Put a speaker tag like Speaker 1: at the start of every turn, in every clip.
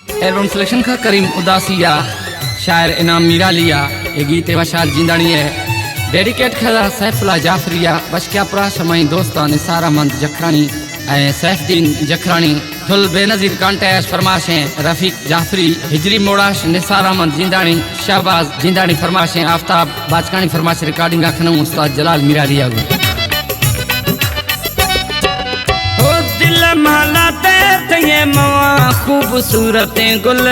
Speaker 1: Album selection का करीम उदासिया, शायर इनाम मीरा लिया। ये गीत वशाल जिंदानी है डेडिकेट खदा सैफुल्ला जाफरिया बशक्यापुरा शमाई दोस्ता निसार अहमद जखरानी सैफुद्दीन जखरानी धुल बेनजीर कांटेश फरमाशें रफीक जाफरी हिजरी मोड़ाश निसार अहमद जिंदानी शहबाज जिंदानी फरमाशें आफ्ताब बाचकानी फरमाश रिकॉर्डिंग खनू उस्ताद जलाल मीरा लिया
Speaker 2: महलाते थे मवा खूबसूरत गुल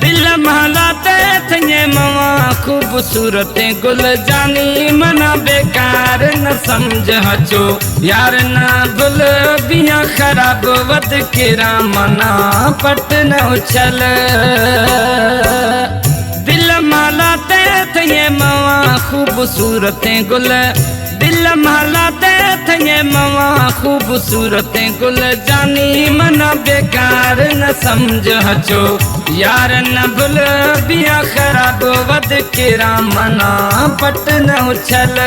Speaker 2: दिल महलाते थे मवा खूबसूरत गुल जानी मना बेकार न समझ हचो यार न गुल बिया खराब वद केरा मना पट न उछल दिल महलाते थे मवा खूबसूरत गुल दिल महलाते थे मवा खूबसूरत गुल जानी मना बेकार न समझ हचो यार न गुल बिया खराब वद केरा मना पट न उछल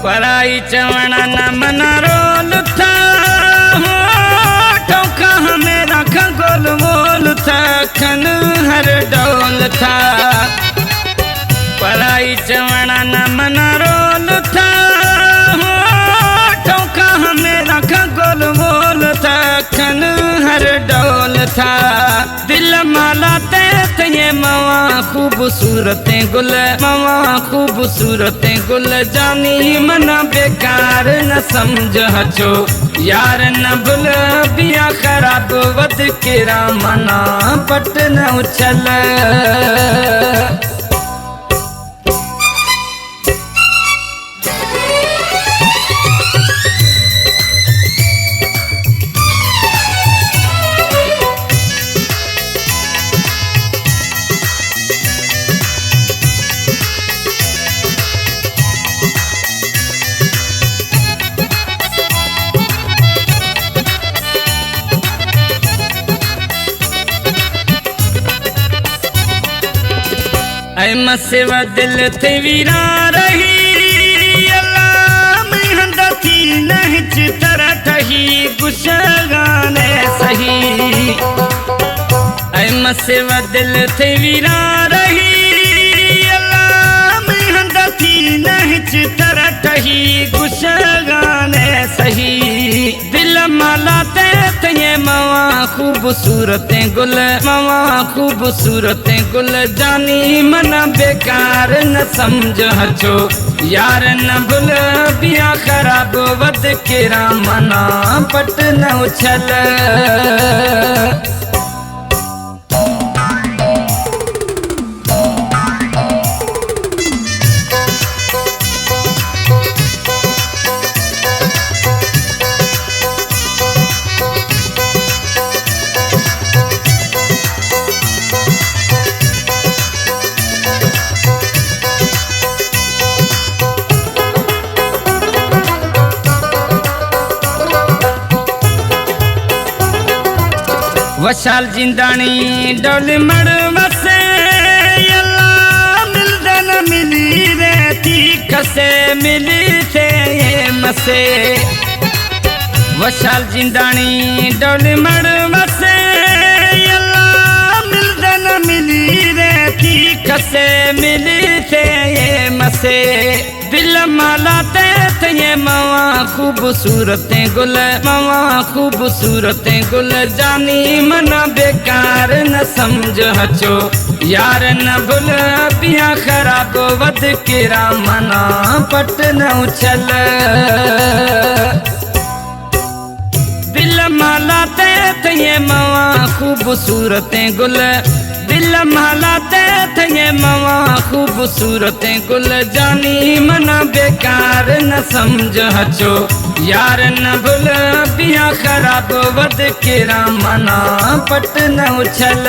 Speaker 2: पराई चवण न मना रोल था ठोका हमें रख गोल मोल था खन हर डोल था पराई चवण न मना रोल था ठोका हमें रख गोल मोल था खन हर डोल था दिल मालाते थे मवा खूबसूरत गुल मवा खूबसूरत गुल जानी मना बेकार न समझ हचो यार न बुल बिया खराब वद केरा मना पट न उछल ऐ मसेवा दिल थे वीरा रही अल्लाह में हंदा थी नहच तरह ठही गुशगाने सही ऐ मसेवा दिल थे वीरा रही अल्लाह में हंदा थी नहच तरह ठही गुशगाने सही दिल मालाते थे मवा खूबसूरत गुल मवा खूबसूरत गुल जानी मना बेकार न समझ हचो यार न गुल बिया खराब वद केरा मना पट न उछल वशाल जिंदानी डोल मड़ मसे अल्लाह मिलदन मिली रहती कसे मिली थे ये मसे वशाल जिंदानी डोल मड़ मसे अल्लाह मिलदन मिली रहती कसे मिली थे ये मसे दिल मालाते थे मवा खूबसूरत गुल मवा खूबसूरत गुल जानी मना बेकार न समझ हचो यार न गुल बिया खराब वद केरा मना पट न उछल दिल मालाते थे मवा खूबसूरत गुल दिल मालाते थे मवा खूबसूरत गुल जानी मना बेकार न समझ हचो यार न भूल बिया खराब वद के रामना पट न उछल